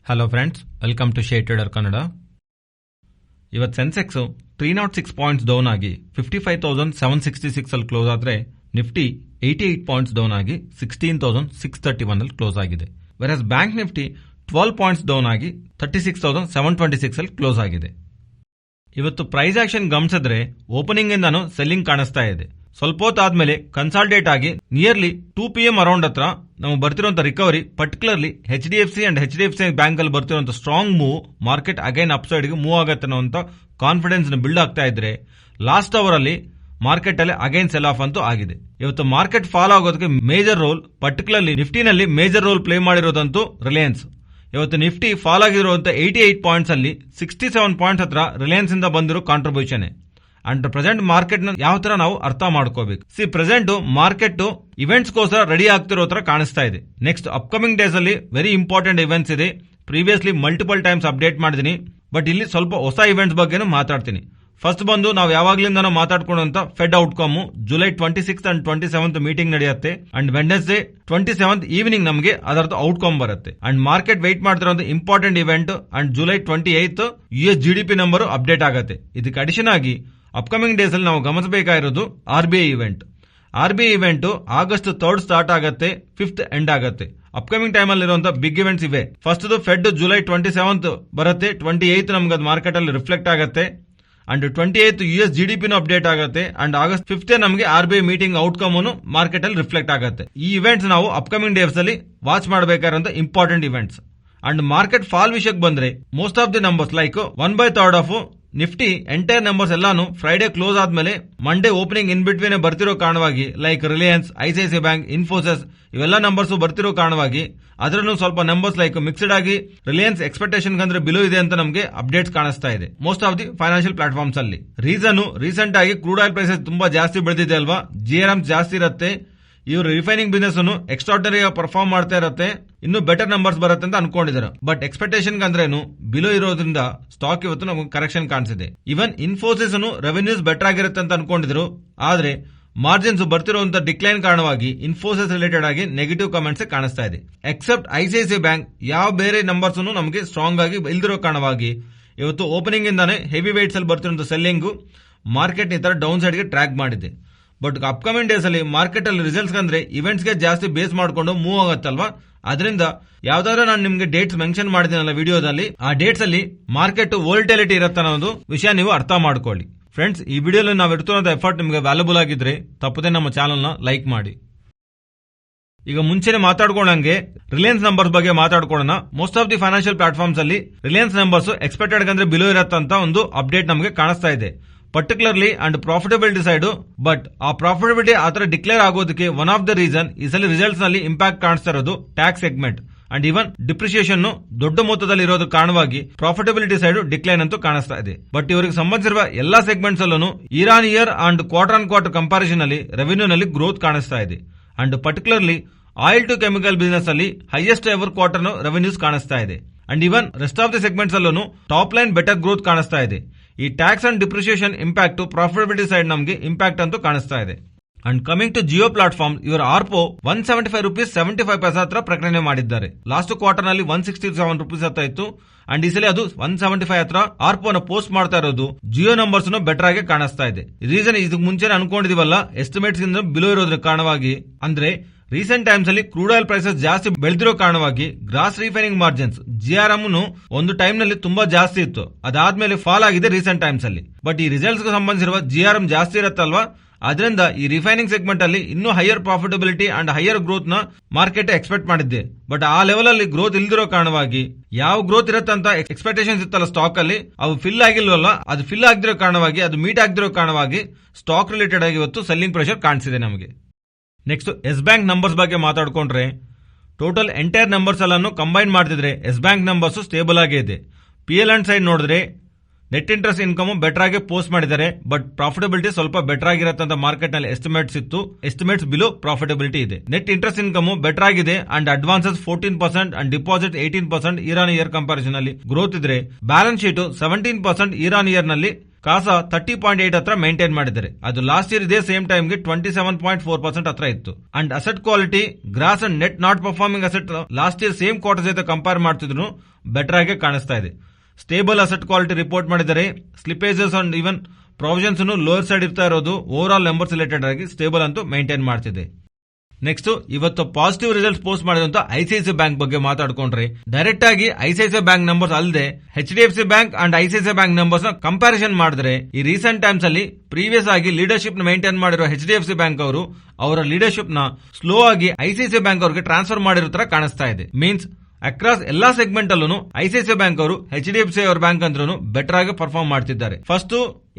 Hello friends, welcome to 𝐒𝐻𝐻 Kannada. ಇವತ್ತು Sensex 306 points down ಆಗಿ 55,766 ಅಲ್ಲಿ ಕ್ಲೋಸ್ ಆದರೆ ನಿಫ್ಟಿ 88 ಪಾಯಿಂಟ್ಸ್ ಡೌನ್ ಆಗಿ 16,631 ಅಲ್ಲಿ ಕ್ಲೋಸ್ ಆಗಿದೆ. Virus bank Nifty 12 points down ಆಗಿ 36,726 ಅಲ್ಲಿ ಕ್ಲೋಸ್ ಆಗಿದೆ. ಇವತ್ತು ಪ್ರೈಸ್ ಆಕ್ಷನ್ ಗಮನಿಸಿದ್ರೆ ಓಪನಿಂಗ್ ಇಂದಾನು ಸೆಲ್ಲಿಂಗ್ ಕಾಣಿಸ್ತಾ ಇದೆ. ಸ್ವಲ್ಪ ಹೊತ್ತಾದ್ಮೇಲೆ ಕನ್ಸಾಲ್ಟೇಟ್ ಆಗಿ ನಿಯರ್ಲಿ 2 PM ಅರೌಂಡ್ ಹತ್ರ ನಾವು ಬರ್ತಿರುವಂತ recovery, particularly HDFC and HDFC bank ಅಲ್ಲಿ ಬರ್ತಿರುವಂತ strong move market again upside ಗೆ ಮೂವ್ ಆಗುತ್ತೆ ಅನ್ನೋ ಕಾನ್ಫಿಡೆನ್ಸ್ ಬಿಲ್ಡ್ ಆಗ್ತಾ ಇದ್ರೆ ಲಾಸ್ಟ್ ಅವರ್ ಅಲ್ಲಿ ಮಾರ್ಕೆಟ್ ಅಲ್ಲಿ ಅಗೈನ್ ಸೆಲ್ ಆಫ್ ಅಂತೂ ಆಗಿದೆ. ಇವತ್ತು ಮಾರ್ಕೆಟ್ ಫಾಲ್ ಆಗೋದಕ್ಕೆ ಮೇಜರ್ ರೋಲ್, ಪರ್ಟಿಕ್ಯುಲರ್ಲಿ ನಿಫ್ಟಿನಲ್ಲಿ ಮೇಜರ್ ರೋಲ್ ಪ್ಲೇ ಮಾಡಿರೋದಂತೂ ರಿಲಯನ್ಸ್. ಇವತ್ತು ನಿಫ್ಟಿ ಫಾಲ್ ಆಗಿರುವಂತ 88 ಪಾಯಿಂಟ್ಸ್ ಅಲ್ಲಿ 67 ಪಾಯಿಂಟ್ಸ್ ಹತ್ರ ರಿಲಯನ್ಸ್ ಇಂದ ಬಂದಿರೋ ಕಾಂಟ್ರಿಬ್ಯೂಷನ್. ಅಂಡ್ ಪ್ರೆಸೆಂಟ್ ಮಾರ್ಕೆಟ್ ನ ಯಾವ ತರ ನಾವು ಅರ್ಥ ಮಾಡ್ಕೋಬೇಕು. ಪ್ರೆಸೆಂಟ್ ಮಾರ್ಕೆಟ್ ಇವೆಂಟ್ಸ್ ಗೋಸ್ಕರ ರೆಡಿ ಆಗ್ತಿರೋ ತರ ಕಾಣಿಸ್ತಾ ಇದೆ. ನೆಕ್ಸ್ಟ್ ಅಪ್ಕಮಿಂಗ್ ಡೇಸ್ ಅಲ್ಲಿ ವೆರಿ ಇಂಪಾರ್ಟೆಂಟ್ ಇವೆಂಟ್ಸ್ ಇದೆ. ಪ್ರೀವಿಯಸ್ಲಿ ಮಲ್ಟಿಪಲ್ ಟೈಮ್ಸ್ ಅಪ್ಡೇಟ್ ಮಾಡಿದೀನಿ, ಬಟ್ ಇಲ್ಲಿ ಸ್ವಲ್ಪ ಹೊಸ ಇವೆಂಟ್ಸ್ ಬಗ್ಗೆ ಮಾತಾಡ್ತೀನಿ. ಫಸ್ಟ್ ಬಂದು ನಾವು ಯಾವಾಗ್ಲಿಂದ ಮಾತಾಡ್ಕೊಂಡಂತ Fed outcome July 26th and 27th meeting ನಡೆಯುತ್ತೆ. ಅಂಡ್ ವೆಡ್ನೆಸ್ಡೇ 27th ಈವ್ನಿಂಗ್ ನಮಗೆ ಅದರ ಔಟ್ಕಮ್ ಬರುತ್ತೆ. ಅಂಡ್ ಮಾರ್ಕೆಟ್ ವೆಯ್ಟ್ ಮಾಡ್ತಿರೋ important event and July 28th US GDP number update ಆಗುತ್ತೆ. ಇದಕ್ಕೆ ಅಡಿಷನ್ ಆಗಿ ಅಪ್ಕಮಿಂಗ್ ಡೇಸ್ ಅಲ್ಲಿ ನಾವು ಗಮನಿಸಬೇಕಾಗಿರೋದು RBI event. RBI event August 3rd start ಆಗುತ್ತೆ, 5th ಎಂಡ್ ಆಗುತ್ತೆ. ಅಪ್ಕಮಿಂಗ್ ಟೈಮ್ ಅಲ್ಲಿ ಇರುವಂತಹ ಬಿಗ್ ಇವೆಂಟ್ಸ್ ಇವೆ. ಫಸ್ಟ್ ಫೆಡ್ ಜುಲೈ 27th ಬರುತ್ತೆ, 28th ನಮ್ಗೆ ಅದು ಮಾರ್ಕೆಟ್ ಅಲ್ಲಿ ರಿಫ್ಲೆಕ್ಟ್ ಆಗುತ್ತೆ. And 28th US GDP update ಆಗುತ್ತೆ. ಅಂಡ್ ಆಗಸ್ಟ್ 5th ನಮಗೆ RBI ಮೀಟಿಂಗ್ ಔಟ್ಕಮ್ ಮಾರ್ಕೆಟ್ ಅಲ್ಲಿ ರಿಫ್ಲೆಕ್ಟ್ ಆಗುತ್ತೆ. ಈ ಇವೆಂಟ್ಸ್ ನಾವು ಅಪ್ಕಮಿಂಗ್ ಡೇಸ್ ಅಲ್ಲಿ ವಾಚ್ ಮಾಡಬೇಕಾಗಿರುವಂತಹ important events. And market fall ವಿಷಯಕ್ಕೆ ಬಂದ್ರೆ most of the numbers like 1/3 of Nifty entire numbers ಎಲ್ಲಾನು ಫ್ರೈಡೆ ಕ್ಲೋಸ್ ಆದ್ಮೇಲೆ ಮಂಡೇ ಓಪನಿಂಗ್ ಇನ್ ಬಿಟ್ವೀನ್ ಬರ್ತಿರೋ ಕಾರಣವಾಗಿ like Reliance, ICICI bank, Infosys ಇವೆಲ್ಲ ನಂಬರ್ಸ್ ಬರ್ತಿರೋ ಕಾರಣವಾಗಿ ಅದರಲ್ಲೂ ಸ್ವಲ್ಪ ನಂಬರ್ಸ್ ಲೈಕ್ ಮಿಕ್ಸ್ಡ್ ಆಗಿ ರಿಲಯನ್ಸ್ ಎಕ್ಸ್ಪೆಕ್ಟೇಷನ್ ಅಂದ್ರೆ ಬಿಲೋ ಇದೆ ಅಂತ ನಮಗೆ ಅಪ್ಡೇಟ್ಸ್ ಕಾಣಿಸ್ತಾ ಇದೆ most of the financial platforms ಅಲ್ಲಿ. ರೀಸನ್ ರೀಸೆಂಟ್ ಆಗಿ ಕ್ರೂಡ್ ಆಯಿಲ್ ಪ್ರೈಸಸ್ ತುಂಬಾ ಜಾಸ್ತಿ ಬೆಳೆದಿದೆ ಅಲ್ವಾ, GRMs ಜಾಸ್ತಿ ಇರುತ್ತೆ. ಇವರು ರಿಫೈನಿಂಗ್ ಬಿಸ್ನೆಸ್ ಅನ್ನು ಎಕ್ಸ್ಟ್ರಾರ್ಡನರಿ ಪರ್ಫಾರ್ಮ್ ಮಾಡ್ತಾ ಇರುತ್ತೆ, ಇನ್ನು ಬೆಟರ್ ನಂಬರ್ಸ್ ಬರುತ್ತೆ ಅಂತ ಅನ್ಕೊಂಡಿದ್ದಾರೆ. ಬಟ್ ಎಕ್ಸ್ಪೆಕ್ಟೇಷನ್ ಅಂದ್ರೇನು ಬಿಲೋ ಇರೋದ್ರಿಂದ ಸ್ಟಾಕ್ ಇವತ್ತು ನಮಗೆ ಕರೆಕ್ಷನ್ ಕಾಣಿಸಿದೆ. ಇವನ್ ಇನ್ಫೋಸಿಸ್ ರೆವೆನ್ಯೂಸ್ ಬೆಟರ್ ಆಗಿರುತ್ತೆ ಅಂತ ಅನ್ಕೊಂಡಿದ್ರು, ಆದ್ರೆ ಮಾರ್ಜಿನ್ಸ್ ಬರ್ತಿರುವಂತ ಡಿಕ್ಲೈನ್ ಕಾರಣವಾಗಿ ಇನ್ಫೋಸಿಸ್ ರಿಲೇಟೆಡ್ ಆಗಿ ನೆಗೆಟಿವ್ ಕಮೆಂಟ್ಸ್ ಕಾಣಿಸ್ತಾ ಇದೆ. ಎಕ್ಸೆಪ್ಟ್ ICICI ಬ್ಯಾಂಕ್ ಯಾವ ಬೇರೆ ನಂಬರ್ಸ್ ನಮಗೆ ಸ್ಟ್ರಾಂಗ್ ಆಗಿ ಇಲ್ದಿರೋ ಕಾರಣವಾಗಿ ಇವತ್ತು ಓಪನಿಂಗ್ ಇಂದಾನೆ ಹೆವಿ ವೇಟ್ಸ್ ಅಲ್ಲಿ ಬರ್ತಿರುವಂತ ಸೆಲ್ಲಿಂಗ್ ಮಾರ್ಕೆಟ್ ಈ ತರ ಡೌನ್ ಸೈಡ್ ಗೆ ಟ್ರ್ಯಾಕ್ ಮಾಡಿದೆ. ಬಟ್ ಅಪ್ಕಮಿಂಗ್ ಡೇಸ್ ಅಲ್ಲಿ ಮಾರ್ಕೆಟ್ ಅಲ್ಲಿ ರಿಸಲ್ಟ್ಸ್ ಅಂದ್ರೆ ಇವೆಂಟ್ಸ್ ಗೆ ಜಾಸ್ತಿ ಬೇಸ್ ಮಾಡ್ಕೊಂಡು ಮೂವ್ ಆಗುತ್ತಲ್ವಾ, ಅದರಿಂದ ಯಾವ್ದಾದ್ರು ನಾನು ನಿಮ್ಗೆ ಡೇಟ್ಸ್ ಮೆನ್ಷನ್ ಮಾಡಿದ್ದೀನಲ್ಲ ವಿಡಿಯೋದಲ್ಲಿ, ಆ ಡೇಟ್ಸ್ ಅಲ್ಲಿ ಮಾರ್ಕೆಟ್ ವೋಲ್ಟಿಲಿಟಿ ಇರುತ್ತೆ ಅನ್ನೋದು ವಿಷಯ ನೀವು ಅರ್ಥ ಮಾಡ್ಕೊಳ್ಳಿ. ಫ್ರೆಂಡ್ಸ್, ಈ ವಿಡಿಯೋಲಿ ನಾವು ಇಡ್ತಿರೋ ಎಫರ್ಟ್ ನಿಮ್ಗೆ ವ್ಯಾಲ್ಯೂಬಲ್ ಆಗಿದ್ರೆ ತಪ್ಪದೆ ನಮ್ಮ ಚಾನೆಲ್ ನ ಲೈಕ್ ಮಾಡಿ. ಈಗ ಮುಂಚೆನೆ ಮಾತಾಡ್ಕೊಂಡಂಗೆ ರಿಲಯನ್ಸ್ ನಂಬರ್ಸ್ ಬಗ್ಗೆ ಮಾತಾಡ್ಕೊಳ್ಳೋಣ. Most of the financial platforms ಅಲ್ಲಿ ರಿಲಯನ್ಸ್ ನಂಬರ್ಸ್ ಎಕ್ಸ್ಪೆಕ್ಟೆಡ್ ಅಂದ್ರೆ ಬಿಲೋ ಇರತ್ತಂತ ಒಂದು ಅಪ್ಡೇಟ್ ನಮಗೆ ಕಾಣಿಸ್ತಾ ಇದೆ, particularly and profitability side. But ಆ ಪ್ರಾಫಿಟಬಿಲಿಟಿ ಆತರ ಡಿಕ್ಲೇರ್ ಆಗೋದಕ್ಕೆ ಒನ್ ಆಫ್ ದ ರೀಸನ್ ಈ ಸಲ ರಿಸಲ್ಟ್ಸ್ ನಲ್ಲಿ ಇಂಪ್ಯಾಕ್ಟ್ ಕಾಣಿಸ್ತಾ ಇರೋದು tax segment and even depreciation ದೊಡ್ಡ ಮೊತ್ತದಲ್ಲಿ ಇರೋದು ಕಾರಣವಾಗಿ ಪ್ರಾಫಿಟಬಿಲಿಟಿ ಸೈಡ್ ಡಿಕ್ಲೈನ್ ಅಂತೂ ಕಾಣಿಸ್ತಾ ಇದೆ. ಬಟ್ ಇವರಿಗೆ ಸಂಬಂಧಿಸಿರುವ ಎಲ್ಲಾ ಸೆಗ್ಮೆಂಟ್ಸ್ ಅಲ್ಲೂ year on year and quarter on quarter comparison ಅಲ್ಲಿ ರೆವೆನ್ಯೂ ನಲ್ಲಿ ಗ್ರೋತ್ ಕಾಣಿಸ್ತಾ ಇದೆ. And particularly oil to chemical business ಅಲ್ಲಿ ಹೈಯೆಸ್ಟ್ ಎವರ್ ಕ್ವಾರ್ಟರ್ ರೆವೆನ್ಯೂಸ್ ಕಾಣಿಸ್ತಾ ಇದೆ. And even rest of the segments ಅಲ್ಲೂ ಟಾಪ್ ಲೈನ್ ಬೆಟರ್ ಗ್ರೋತ್ ಕಾಣಿಸ್ತಾ ಇದೆ. ಈ tax and depreciation impact profitability side ನಮಗೆ ಇಂಪ್ಯಾಕ್ಟ್ ಅಂತೂ ಕಾಣಿಸ್ತಾ ಇದೆ. And coming to Jio platform, ಇವರ ಆರ್ಪೋ 175 ರೂಪೀಸ್ 75 ಪೈಸಾ ಹತ್ರ ಪ್ರಕಟಣೆ ಮಾಡಿದ್ದಾರೆ. ಲಾಸ್ಟ್ ಕ್ವಾರ್ಟರ್ ನಲ್ಲಿ 167 ರೂಪೀಸ್ ಹತ್ರ ಇತ್ತು. ಅಂಡ್ ಈ ಸಲ ಅದು 175 ಹತ್ರ ಆರ್ಪೋ ಪೋಸ್ಟ್ ಮಾಡ್ತಾ ಇರೋದು ಜಿಯೋ ನಂಬರ್ಸ್ ಬೆಟರ್ ಆಗಿ ಕಾಣಿಸ್ತಾ ಇದೆ. ರೀಸನ್ ಇದಕ್ಕೆ ಮುಂಚೆ ಅನ್ಕೊಂಡಿದೀವಲ್ಲ, ಎಸ್ಟಿಮೇಟ್ಸ್ ಬಿಲೋ ಇರೋದ್ರ ಕಾರಣವಾಗಿ, ಅಂದ್ರೆ ರೀಸೆಂಟ್ ಟೈಮ್ಸ್ ಅಲ್ಲಿ ಕ್ರೂಡ್ ಆಯಿಲ್ ಪ್ರೈಸಸ್ ಜಾಸ್ತಿ ಬೆಳೆದಿರೋ ಕಾರಣವಾಗಿ ಗ್ರಾಸ್ ರಿಫೈನಿಂಗ್ ಮಾರ್ಜಿನ್ಸ್ GRM ಒಂದು ಟೈಮ್ ನಲ್ಲಿ ತುಂಬಾ ಜಾಸ್ತಿ ಇತ್ತು, ಅದಾದ್ಮೇಲೆ ಫಾಲ್ ಆಗಿದೆ ರೀಸೆಂಟ್ ಟೈಮ್ಸ್ ಅಲ್ಲಿ. ಬಟ್ ಈ ರಿಸಲ್ಟ್ಸ್ ಸಂಬಂಧಿಸಿರುವ GRM ಜಾಸ್ತಿ ಇರುತ್ತಲ್ವಾ, ಅದರಿಂದ ಈ ರಿಫೈನಿಂಗ್ ಸೆಗ್ಮೆಂಟ್ ಅಲ್ಲಿ ಇನ್ನೂ higher profitability and higher growth ನ ಮಾರ್ಕೆಟ್ ಎಕ್ಸ್ಪೆಕ್ಟ್ ಮಾಡಿದ್ದೆ. ಬಟ್ ಆ ಲೆವೆಲ್ ಅಲ್ಲಿ ಗ್ರೋತ್ ಇಲ್ದಿರೋ ಕಾರಣವಾಗಿ ಯಾವ ಗ್ರೋತ್ ಇರತ್ತಂತ ಎಕ್ಸ್ಪೆಕ್ಟೇಷನ್ಸ್ ಇತ್ತಲ್ಲ ಸ್ಟಾಕ್ ಅಲ್ಲಿ, ಅವು ಫಿಲ್ ಆಗಿಲ್ವಲ್ಲ, ಅದು ಫಿಲ್ ಆಗದಿರೋ ಕಾರಣವಾಗಿ, ಅದು ಮೀಟ್ ಆಗದಿರೋ ಕಾರಣವಾಗಿ ಸ್ಟಾಕ್ ರಿಲೇಟೆಡ್ ಆಗಿ ಇವತ್ತು ಸೆಲ್ಲಿಂಗ್ ಪ್ರೆಷರ್ ಕಾಣಿಸಿದೆ ನಮಗೆ. ನೆಕ್ಸ್ಟ್ ಎಸ್ ಬ್ಯಾಂಕ್ ನಂಬರ್ಸ್ ಬಗ್ಗೆ ಮಾತಾಡ್ಕೊಂಡ್ರೆ ಟೋಟಲ್ ಎಂಟೈರ್ ನಂಬರ್ಸ್ ಎಲ್ಲಾನು ಕಂಬೈನ್ ಮಾಡ್ತಿದ್ರೆ ಎಸ್ ಬ್ಯಾಂಕ್ ನಂಬರ್ಸ್ ಸ್ಟೇಬಲ್ ಆಗೇ ಇದೆ. PL ಅಂಡ್ ಸೈಡ್ ನೋಡಿದ್ರೆ ನೆಟ್ ಇಂಟ್ರೆಸ್ಟ್ ಇನ್ಕಮ್ ಬೆಟರ್ ಆಗಿ ಪೋಸ್ಟ್ ಮಾಡಿದ್ದಾರೆ, ಬಟ್ ಪ್ರಾಫಿಟಬಿಲಿಟಿ ಸ್ವಲ್ಪ ಬೆಟರ್ ಆಗಿರತ್ತಂತ ಮಾರ್ಕೆಟ್ ನಲ್ಲಿ ಎಸ್ಟಿಮೇಟ್ಸ್ ಇತ್ತು. ಎಸ್ಟಿಮೇಟ್ಸ್ ಬಿಲೋ ಪ್ರಾಫಿಟಬಿಲಿಟಿ ಇದೆ. ನೆಟ್ ಇಂಟ್ರೆಸ್ಟ್ ಇನ್ಕಮ್ ಬೆಟರ್ ಆಗಿದೆ and advances 14% and deposit 18% year on year comparison ಅಲ್ಲಿ ಗ್ರೋತ್ ಇದ್ರೆ, balance sheet 17% year on year ನಲ್ಲಿ ಕಾಸ 30.8 ಹತ್ರ ಮೇಂಟೈನ್ ಮಾಡಿದ್ದಾರೆ. ಅದು ಲಾಸ್ಟ್ ಇಯರ್ ಇದೇ ಸೇಮ್ ಟೈಮ್ಗೆ 27.4% ಹತ್ರ ಇತ್ತು. And asset quality gross and net not performing asset last year same quarter ಜೊತೆ ಕಂಪೇರ್ ಮಾಡ್ತಿದ್ರು ಬೆಟರ್ ಆಗಿ ಕಾಣಿಸ್ತಾ ಇದೆ. ಸ್ಟೇಬಲ್ ಅಸೆಟ್ ಕ್ವಾಲಿಟಿ ರಿಪೋರ್ಟ್ ಮಾಡಿದ್ದಾರೆ. Slippages and even provisions lower side ಇರ್ತಾ ಇರೋದು ಓವರ್ ಆಲ್ ನಂಬರ್ಸ್ ರಿಲೇಟೆಡ್ ಆಗಿ ಸ್ಟೇಬಲ್ ಅಂತೂ ಮೇಂಟೈನ್ ಮಾಡ್ತಿದೆ. ನೆಕ್ಸ್ಟ್ ಇವತ್ತು ಪಾಸಿಟಿವ್ ರಿಸಲ್ಟ್ಸ್ ಪೋಸ್ಟ್ ಮಾಡಿದಂತ ಐಸಿಐಸಿಐ ಬ್ಯಾಂಕ್ ಬಗ್ಗೆ ಮಾತಾಡ್ಕೊಂಡ್ರೆ ಡೈರೆಕ್ಟ್ ಆಗಿ ಐಸಿಐಸಿಐ ಬ್ಯಾಂಕ್ ನಂಬರ್ಸ್ ಅಲ್ಲದೆ HDFC bank and ICICI bank numbers ನ ಕಂಪ್ಯಾರಿಸನ್ ಮಾಡಿದ್ರೆ ಈ ರೀಸೆಂಟ್ ಟೈಮ್ಸ್ ಅಲ್ಲಿ ಪ್ರೀವಿಯಸ್ ಆಗಿ ಲೀಡರ್ಶಿಪ್ ನ ಮೇಂಟೈನ್ ಮಾಡಿರೋ ಎಚ್ಡಿಎಫ್ಸಿ ಬ್ಯಾಂಕ್ ಅವರು ಅವರ ಲೀಡರ್ಶಿಪ್ ನ ಸ್ಲೋ ಆಗಿ ಐಸಿಐಸಿಐ ಬ್ಯಾಂಕ್ ಅವರಿಗೆ ಟ್ರಾನ್ಸ್ಫರ್ ಮಾಡಿರೋ ತರ ಕಾಣಿಸ್ತಾ ಇದೆ. ಮೀನ್ಸ್ ಅಕ್ರಾಸ್ ಎಲ್ಲಾ ಸೆಗ್ಮೆಂಟ್ ಅಲ್ಲೂ ಐಸಿಐಸಿಐ ಬ್ಯಾಂಕ್ ಅವರು ಎಚ್ಡಿಎಫ್ಸಿ ಅವರ ಬ್ಯಾಂಕ್ ಅಂದ್ರೂ ಬೆಟರ್ ಆಗಿ ಪರ್ಫಾರ್ಮ್ ಮಾಡ್ತಿದ್ದಾರೆ. First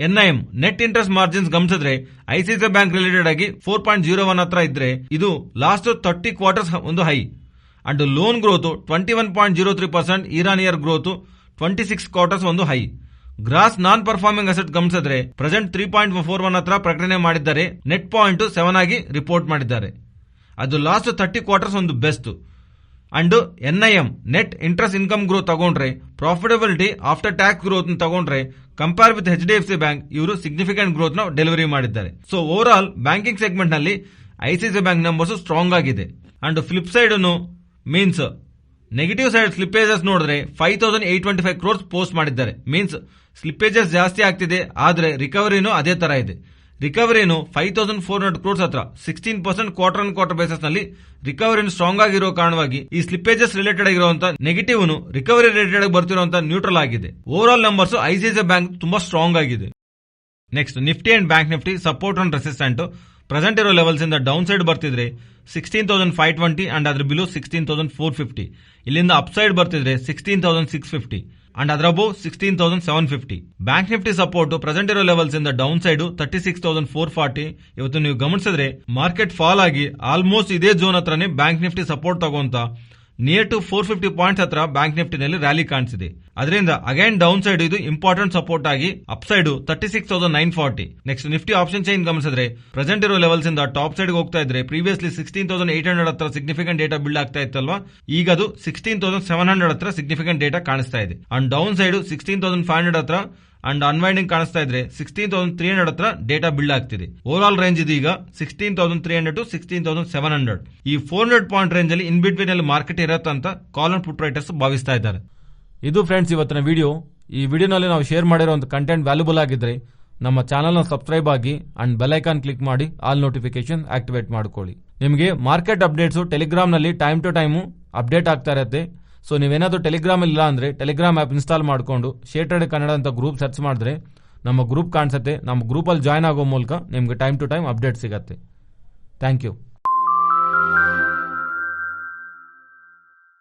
NIM net interest margins ಗಮನಿಸಿದ್ರೆ ಐಸಿಐಸಿಐ ಬ್ಯಾಂಕ್ ರಿಲೇಟೆಡ್ ಆಗಿ 4.01 ಹತ್ರ ಇದ್ರೆ ಇದು ಲಾಸ್ಟ್ 30 ಕ್ವಾರ್ಟರ್ಸ್ ಒಂದು high. And loan growth 21.03%, year on year growth 26 quarters ಒಂದು high. Gross non performing asset ಗಮನಿಸಿದ್ರೆ ಪ್ರೆಸೆಂಟ್ 3.41 ಹತ್ರ ಪ್ರಕಟಣೆ ಮಾಡಿದ್ದಾರೆ. ನೆಟ್ ಪಾಯಿಂಟ್ 7 ಆಗಿ ರಿಪೋರ್ಟ್ ಮಾಡಿದ್ದಾರೆ. ಅದು ಲಾಸ್ಟ್ 30 ಕ್ವಾರ್ಟರ್ಸ್ ಒಂದು best. And NIM net interest income growth ತಗೊಂಡ್ರೆ ಪ್ರಾಫಿಟಬಿಲಿಟಿ ಆಫ್ಟರ್ ಟ್ಯಾಕ್ಸ್ ಗ್ರೋತ್ ತಗೊಂಡ್ರೆ ಕಂಪೇರ್ ವಿತ್ ಎಚ್ಡಿಎಫ್ಸಿ ಬ್ಯಾಂಕ್ ಇವರು ಸಿಗ್ನಿಫಿಕೆಂಟ್ ಗ್ರೋತ್ ನ ಡೆಲಿವರಿ ಮಾಡಿದ್ದಾರೆ. So overall banking segment ನಲ್ಲಿ ಐಸಿಐಸಿಐ ಬ್ಯಾಂಕ್ ನಂಬರ್ಸ್ ಸ್ಟ್ರಾಂಗ್ ಆಗಿದೆ. And flip side means negative side slippages ನೋಡಿದ್ರೆ 5825 crores post ಮಾಡಿದ್ದಾರೆ. Means slippages ಜಾಸ್ತಿ ಆಗ್ತಿದೆ, ಆದ್ರೆ ರಿಕವರಿನೂ ಅದೇ ತರ ಇದೆ. ರಿಕವರಿನು 5400 ಕ್ರೋರ್ಸ್ ಹತ್ರ 16% ಕ್ವಾರ್ಟರ್ ಆನ್ ಕ್ವಾರ್ಟರ್ ಬೇಸಿಸ್ ನಲ್ಲಿ ರಿಕವರಿ ಸ್ಟ್ರಾಂಗ್ ಆಗಿರೋ ಕಾರಣವಾಗಿ ಈ ಸ್ಲಿಪೇಜಸ್ ರಿಲೇಟೆಡ್ ಆಗಿರುವಂತಹ ನೆಗೆಟಿವ್ ರಿಕವರಿ ರಿಲೇಟೆಡ್ ಬರ್ತಿರುವಂತಹ ನ್ಯೂಟ್ರಲ್ ಆಗಿದೆ. Over all numbers ICICI bank ತುಂಬಾ ಸ್ಟ್ರಾಂಗ್ ಆಗಿದೆ. Next Nifty and bank Nifty support and resistant present ಇರೋ ಲೆವೆಲ್ಸ್ ಇಂದ ಡೌನ್ ಸೈಡ್ ಬರ್ತಿದ್ರೆ 16,520 ಅಂಡ್ ಅದ್ರ ಬಿಲೋ 16,450. ಇಲ್ಲಿಂದ ಅಪ್ ಸೈಡ್ ಬರ್ತಿದ್ರೆ 16,650 ಅಂಡ್ ಅದರ ಅಬೋ 16,750. ಬ್ಯಾಂಕ್ ನಿಫ್ಟಿ ಸಪೋರ್ಟ್ ಪ್ರೆಸೆಂಟ್ ಇರೋ ಲೆವೆಲ್ಸ್ ಇಂದ ಡೌನ್ ಸೈಡ್ 36,440. ಇವತ್ತು ನೀವು ಗಮನಿಸಿದ್ರೆ ಮಾರ್ಕೆಟ್ ಫಾಲ್ ಆಗಿ ಆಲ್ಮೋಸ್ಟ್ ಇದೇ ಝೋನ್ ಹತ್ರನೇ ಬ್ಯಾಂಕ್ ನಿಫ್ಟಿ ಸಪೋರ್ಟ್ ತಗೊಂತ ನಿಯರ್ ಟು 450 ಪಾಯಿಂಟ್ಸ್ ಹತ್ರ ಬ್ಯಾಂಕ್ ನಿಫ್ಟಿನಲ್ಲಿ ರ್ಯಾಲಿ ಕಾಣಿಸಿದೆ. ಅದರಿಂದ ಅಗೈನ್ ಡೌನ್ ಸೈಡ್ ಇದು ಇಂಪಾರ್ಟೆಂಟ್ ಸಪೋರ್ಟ್ ಆಗಿ upside 36,940. Next Nifty option chain ಗಮನಿಸಿದ್ರೆ ಪ್ರೆಸೆಂಟ್ ಇರೋ ಲೆವೆಲ್ಸ್ ಇಂದ ಟಾಪ್ ಸೈಡ್ ಹೋಗ್ತಾ ಇದ್ರೆ ಪ್ರೀವಿಯಸ್ಲಿ 16,800 ಹತ್ರ ಸಿಗ್ನಿಫಿಕೆಂಟ್ ಡೇಟಾ ಬಿಲ್ಡ್ ಆಗ್ತಾ ಇತ್ತಲ್ವಾ, ಈಗ ಅದು 16,700 ಹತ್ರ ಸಿಗ್ನಿಫಿಕೆಂಟ್ ಡೇಟಾ ಕಾಣಿಸ್ತಾ ಇದೆ. ಅಂಡ್ ಡೌನ್ ಸೈಡ್ 16,500 ಹತ್ರ ಅಂಡ್ ಅನ್ವೈಂಡಿಂಗ್ ಕಾಣಿಸ್ತಾ ಇದ್ರೆ 16,300 ಹತ್ರ ಡೇಟಾ ಬಿಲ್ಡ್ ಆಗ್ತಿದೆ. ಓವರ್ ಆಲ್ ರೇಂಜ್ ಇದು ಈಗ 16,300 ಟು 16,700. ಈ 400 ಪಾಯಿಂಟ್ ರೇಂಜ್ ಅಲ್ಲಿ ಇನ್ ಬಿಟ್ವೀನ್ ಅಲ್ಲಿ ಮಾರ್ಕೆಟ್ ಇರತ್ತೆ ಅಂತ ಕಾಲ್ ಅಂಡ್ ಪುಟ್ ರೈಟರ್ಸ್ ಭಾವಿಸ್ತಾ ಇದ್ದಾರೆ. ಇದು ಫ್ರೆಂಡ್ಸ್ ಇವತ್ತಿನ ವಿಡಿಯೋ. ಈ ವಿಡಿಯೋನಲ್ಲಿ ನಾವು ಶೇರ್ ಮಾಡಿರೋ ಕಂಟೆಂಟ್ ವ್ಯಾಲ್ಯೂಬಲ್ ಆಗಿದ್ರೆ ನಮ್ಮ ಚಾನಲ್ ನ ಸಬ್ಸ್ಕ್ರೈಬ್ ಆಗಿ ಅಂಡ್ ಬೆಲ್ ಐಕಾನ್ ಕ್ಲಿಕ್ ಮಾಡಿ ಆಲ್ ನೋಟಿಫಿಕೇಶನ್ ಆಕ್ಟಿವೇಟ್ ಮಾಡ್ಕೊಳ್ಳಿ. ನಿಮಗೆ ಮಾರ್ಕೆಟ್ ಅಪ್ಡೇಟ್ಸ್ ಟೆಲಿಗ್ರಾಮ್ ನಲ್ಲಿ ಟೈಮ್ ಟು ಟೈಮ್ ಅಪ್ಡೇಟ್ ಆಗ್ತಾ ಇರುತ್ತೆ. ಸೊ ನೀವೇನಾದ್ರೂ ಟೆಲಿಗ್ರಾಮ್ ಇಲ್ಲ ಅಂದ್ರೆ ಟೆಲಿಗ್ರಾಮ್ ಆಪ್ ಇನ್ಸ್ಟಾಲ್ ಮಾಡಿಕೊಂಡು ಷೇರ್ಟ್ರೇಡ್ ಕನ್ನಡ ಅಂತ ಗ್ರೂಪ್ ಸರ್ಚ್ ಮಾಡಿದ್ರೆ ನಮ್ಮ ಗ್ರೂಪ್ ಕಾಣಿಸುತ್ತೆ. ನಮ್ಮ ಗ್ರೂಪ್ ಅಲ್ಲಿ ಜಾಯ್ನ್ ಆಗೋ ಮೂಲಕ ನಿಮ್ಗೆ ಟೈಮ್ ಟು ಟೈಮ್ ಅಪ್ಡೇಟ್ ಸಿಗತ್ತೆ. Thank you.